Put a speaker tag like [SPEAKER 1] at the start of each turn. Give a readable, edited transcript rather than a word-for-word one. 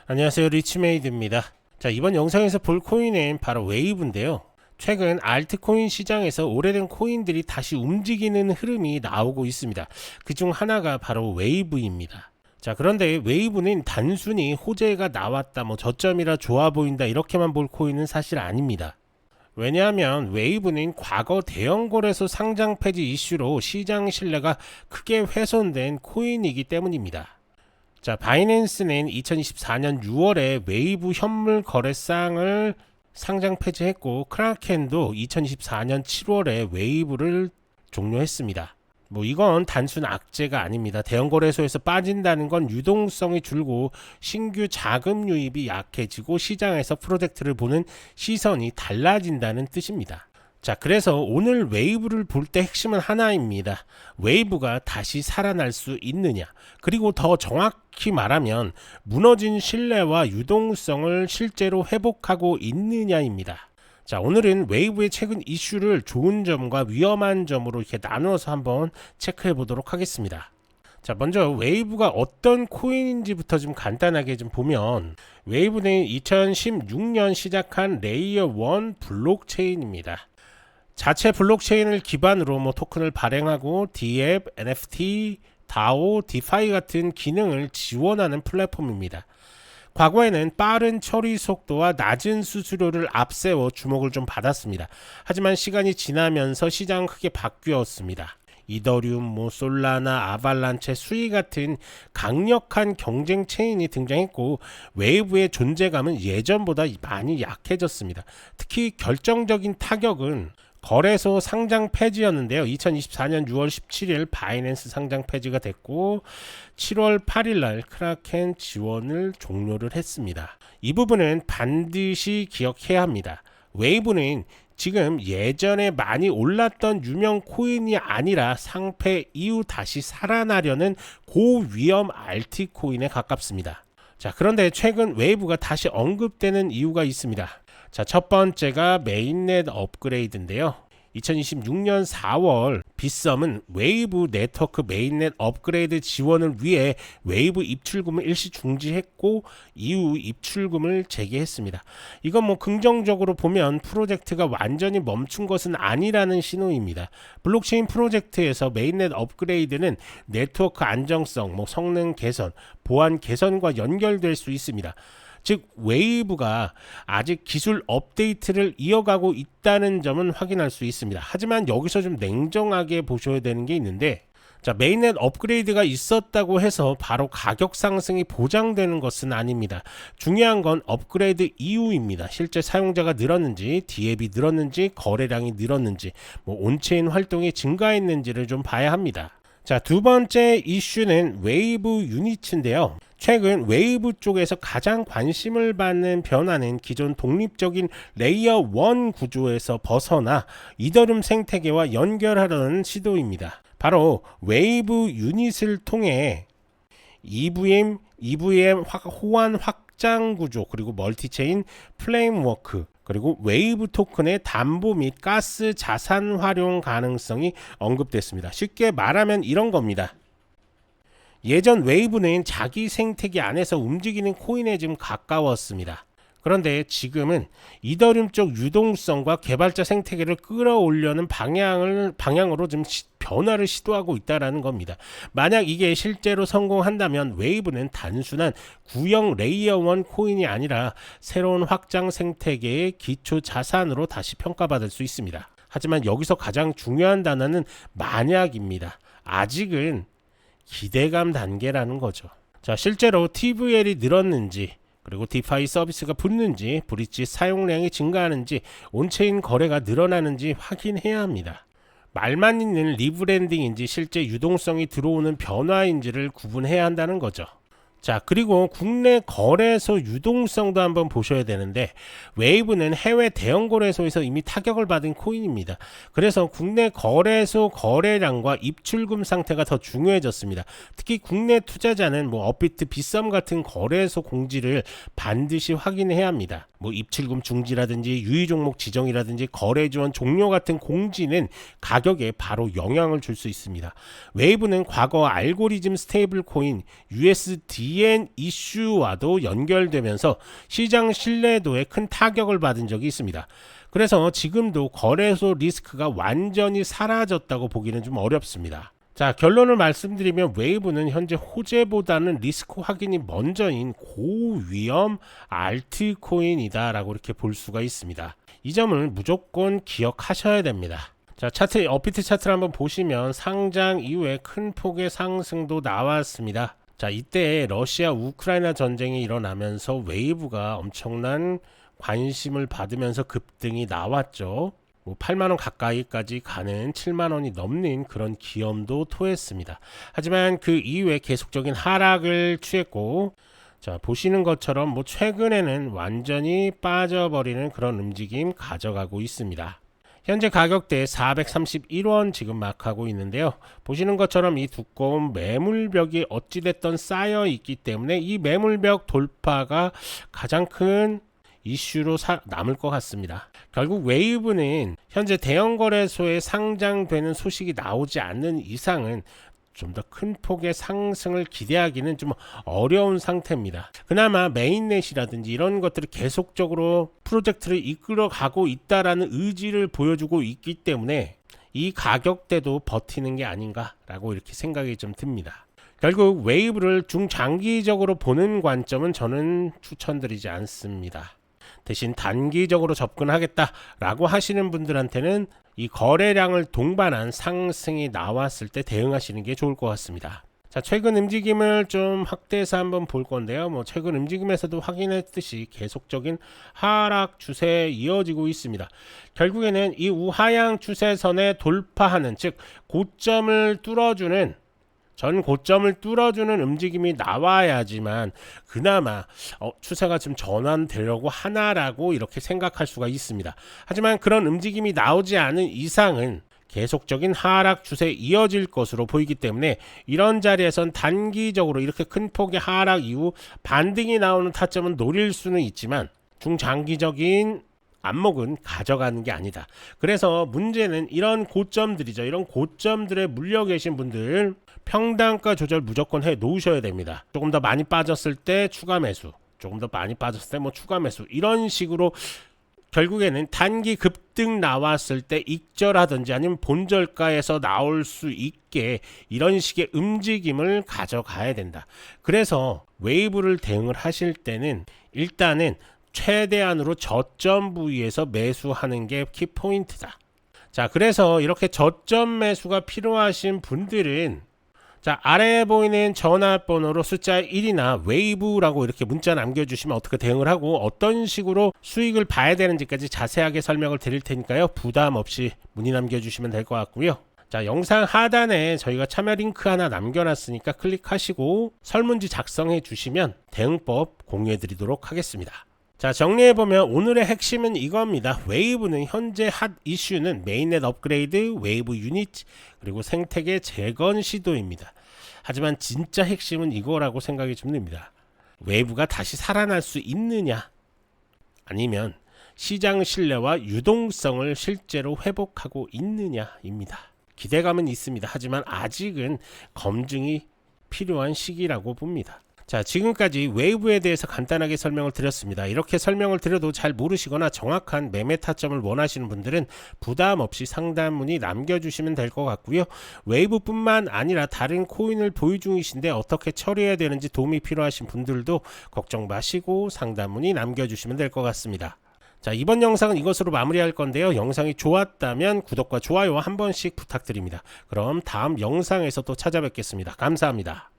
[SPEAKER 1] 안녕하세요, 리치메이드입니다. 자, 이번 영상에서 볼 코인은 바로 웨이브인데요. 최근 알트코인 시장에서 오래된 코인들이 다시 움직이는 흐름이 나오고 있습니다. 그중 하나가 바로 웨이브입니다. 자, 그런데 웨이브는 단순히 호재가 나왔다, 저점이라 좋아 보인다 이렇게만 볼 코인은 사실 아닙니다. 왜냐하면 웨이브는 과거 대형 거래소 상장 폐지 이슈로 시장 신뢰가 크게 훼손된 코인이기 때문입니다. 자, 바이낸스는 2024년 6월에 웨이브 현물 거래상을 상장 폐지했고, 크라켄도 2024년 7월에 웨이브를 종료했습니다. 이건 단순 악재가 아닙니다. 대형 거래소에서 빠진다는 건 유동성이 줄고 신규 자금 유입이 약해지고 시장에서 프로젝트를 보는 시선이 달라진다는 뜻입니다. 자, 그래서 오늘 웨이브를 볼 때 핵심은 하나입니다. 웨이브가 다시 살아날 수 있느냐, 그리고 더 정확히 말하면 무너진 신뢰와 유동성을 실제로 회복하고 있느냐입니다. 자, 오늘은 웨이브의 최근 이슈를 좋은 점과 위험한 점으로 이렇게 나누어서 한번 체크해 보도록 하겠습니다. 자, 먼저 웨이브가 어떤 코인인지부터 좀 간단하게 좀 보면, 웨이브는 2016년 시작한 레이어 1 블록체인입니다. 자체 블록체인을 기반으로 토큰을 발행하고 DApp, NFT, DAO, 디파이 같은 기능을 지원하는 플랫폼입니다. 과거에는 빠른 처리 속도와 낮은 수수료를 앞세워 주목을 좀 받았습니다. 하지만 시간이 지나면서 시장은 크게 바뀌었습니다. 이더리움, 솔라나, 아발란체, 수이 같은 강력한 경쟁 체인이 등장했고, 웨이브의 존재감은 예전보다 많이 약해졌습니다. 특히 결정적인 타격은 거래소 상장 폐지였는데요. 2024년 6월 17일 바이낸스 상장 폐지가 됐고, 7월 8일 날 크라켄 지원을 종료를 했습니다. 이 부분은 반드시 기억해야 합니다. 웨이브는 지금 예전에 많이 올랐던 유명 코인이 아니라 상폐 이후 다시 살아나려는 고위험 알트코인에 가깝습니다. 자, 그런데 최근 웨이브가 다시 언급되는 이유가 있습니다. 자, 첫 번째가 메인넷 업그레이드인데요. 2026년 4월 빗썸은 웨이브 네트워크 메인넷 업그레이드 지원을 위해 웨이브 입출금을 일시 중지했고, 이후 입출금을 재개했습니다. 이건 긍정적으로 보면 프로젝트가 완전히 멈춘 것은 아니라는 신호입니다. 블록체인 프로젝트에서 메인넷 업그레이드는 네트워크 안정성, 성능 개선, 보안 개선과 연결될 수 있습니다. 즉, 웨이브가 아직 기술 업데이트를 이어가고 있다는 점은 확인할 수 있습니다. 하지만 여기서 좀 냉정하게 보셔야 되는 게 있는데, 자, 메인넷 업그레이드가 있었다고 해서 바로 가격 상승이 보장되는 것은 아닙니다. 중요한 건 업그레이드 이후입니다. 실제 사용자가 늘었는지, 디앱이 늘었는지, 거래량이 늘었는지, 온체인 활동이 증가했는지를 좀 봐야 합니다. 자, 두 번째 이슈는 웨이브 유니츠인데요. 최근 웨이브 쪽에서 가장 관심을 받는 변화는 기존 독립적인 레이어 1 구조에서 벗어나 이더리움 생태계와 연결하려는 시도입니다. 바로 웨이브 유닛을 통해 EVM 호환 확장 구조, 그리고 멀티체인 프레임워크, 그리고 웨이브 토큰의 담보 및 가스 자산 활용 가능성이 언급됐습니다. 쉽게 말하면 이런 겁니다. 예전 웨이브는 자기 생태계 안에서 움직이는 코인에 좀 가까웠습니다. 그런데 지금은 이더리움 쪽 유동성과 개발자 생태계를 끌어올려는 방향으로 좀 변화를 시도하고 있다는 겁니다. 만약 이게 실제로 성공한다면 웨이브는 단순한 구형 레이어 1 코인이 아니라 새로운 확장 생태계의 기초 자산으로 다시 평가받을 수 있습니다. 하지만 여기서 가장 중요한 단어는 만약입니다. 아직은 기대감 단계라는 거죠. 자, 실제로 TVL이 늘었는지, 그리고 디파이 서비스가 붙는지, 브릿지 사용량이 증가하는지, 온체인 거래가 늘어나는지 확인해야 합니다. 말만 있는 리브랜딩인지 실제 유동성이 들어오는 변화인지를 구분해야 한다는 거죠. 자, 그리고 국내 거래소 유동성도 한번 보셔야 되는데, 웨이브는 해외 대형 거래소에서 이미 타격을 받은 코인입니다. 그래서 국내 거래소 거래량과 입출금 상태가 더 중요해졌습니다. 특히 국내 투자자는 업비트, 빗썸 같은 거래소 공지를 반드시 확인해야 합니다. 뭐 입출금 중지라든지 유의 종목 지정이라든지 거래 지원 종료 같은 공지는 가격에 바로 영향을 줄 수 있습니다. 웨이브는 과거 알고리즘 스테이블 코인 USDN 이슈와도 연결되면서 시장 신뢰도에 큰 타격을 받은 적이 있습니다. 그래서 지금도 거래소 리스크가 완전히 사라졌다고 보기는 좀 어렵습니다. 자, 결론을 말씀드리면 웨이브는 현재 호재보다는 리스크 확인이 먼저인 고위험 알트코인이다 라고 이렇게 볼 수가 있습니다. 이 점을 무조건 기억하셔야 됩니다. 자, 차트, 업비트 차트를 한번 보시면 상장 이후에 큰 폭의 상승도 나왔습니다. 자, 이때 러시아 우크라이나 전쟁이 일어나면서 웨이브가 엄청난 관심을 받으면서 급등이 나왔죠. 8만원 가까이까지 가는 7만원이 넘는 그런 기염도 토했습니다. 하지만 그 이후에 계속적인 하락을 취했고, 자, 보시는 것처럼 최근에는 완전히 빠져버리는 그런 움직임 가져가고 있습니다. 현재 가격대 431원 지금 막 하고 있는데요. 보시는 것처럼 이 두꺼운 매물벽이 어찌됐든 쌓여 있기 때문에 이 매물벽 돌파가 가장 큰 이슈로 남을 것 같습니다. 결국 웨이브는 현재 대형 거래소에 상장되는 소식이 나오지 않는 이상은 좀 더 큰 폭의 상승을 기대하기는 좀 어려운 상태입니다. 그나마 메인넷이라든지 이런 것들이 계속적으로 프로젝트를 이끌어가고 있다라는 의지를 보여주고 있기 때문에 이 가격대도 버티는 게 아닌가라고 이렇게 생각이 좀 듭니다. 결국 웨이브를 중장기적으로 보는 관점은 저는 추천드리지 않습니다. 대신 단기적으로 접근하겠다라고 하시는 분들한테는 이 거래량을 동반한 상승이 나왔을 때 대응하시는 게 좋을 것 같습니다. 자, 최근 움직임을 좀 확대해서 한번 볼 건데요. 최근 움직임에서도 확인했듯이 계속적인 하락 추세에 이어지고 있습니다. 결국에는 이 우하향 추세선에 돌파하는, 즉 고점을 뚫어주는, 전 고점을 뚫어주는 움직임이 나와야지만 그나마 추세가 좀 전환되려고 하나라고 이렇게 생각할 수가 있습니다. 하지만 그런 움직임이 나오지 않은 이상은 계속적인 하락 추세에 이어질 것으로 보이기 때문에 이런 자리에선 단기적으로 이렇게 큰 폭의 하락 이후 반등이 나오는 타점은 노릴 수는 있지만 중장기적인 안목은 가져가는 게 아니다. 그래서 문제는 이런 고점들이죠. 이런 고점들에 물려 계신 분들 평단가 조절 무조건 해 놓으셔야 됩니다. 조금 더 많이 빠졌을 때 추가 매수, 조금 더 많이 빠졌을 때 추가 매수, 이런 식으로 결국에는 단기 급등 나왔을 때 익절하든지 아니면 본절가에서 나올 수 있게 이런 식의 움직임을 가져가야 된다. 그래서 웨이브를 대응을 하실 때는 일단은 최대한으로 저점 부위에서 매수하는 게 키포인트다. 자, 그래서 이렇게 저점 매수가 필요하신 분들은 자, 아래에 보이는 전화번호로 숫자 1이나 웨이브라고 이렇게 문자 남겨주시면 어떻게 대응을 하고 어떤 식으로 수익을 봐야 되는지까지 자세하게 설명을 드릴 테니까요. 부담 없이 문의 남겨주시면 될 것 같고요. 자, 영상 하단에 저희가 참여 링크 하나 남겨놨으니까 클릭하시고 설문지 작성해 주시면 대응법 공유해 드리도록 하겠습니다. 자, 정리해보면 오늘의 핵심은 이겁니다. 웨이브는 현재 핫 이슈는 메인넷 업그레이드, 웨이브 유닛, 그리고 생태계 재건 시도입니다. 하지만 진짜 핵심은 이거라고 생각이 좀 듭니다. 웨이브가 다시 살아날 수 있느냐, 아니면 시장 신뢰와 유동성을 실제로 회복하고 있느냐입니다. 기대감은 있습니다. 하지만 아직은 검증이 필요한 시기라고 봅니다. 자, 지금까지 웨이브에 대해서 간단하게 설명을 드렸습니다. 이렇게 설명을 드려도 잘 모르시거나 정확한 매매 타점을 원하시는 분들은 부담 없이 상담 문의 남겨주시면 될 것 같고요. 웨이브뿐만 아니라 다른 코인을 보유 중이신데 어떻게 처리해야 되는지 도움이 필요하신 분들도 걱정 마시고 상담 문의 남겨주시면 될 것 같습니다. 자, 이번 영상은 이것으로 마무리할 건데요. 영상이 좋았다면 구독과 좋아요 한 번씩 부탁드립니다. 그럼 다음 영상에서 또 찾아뵙겠습니다. 감사합니다.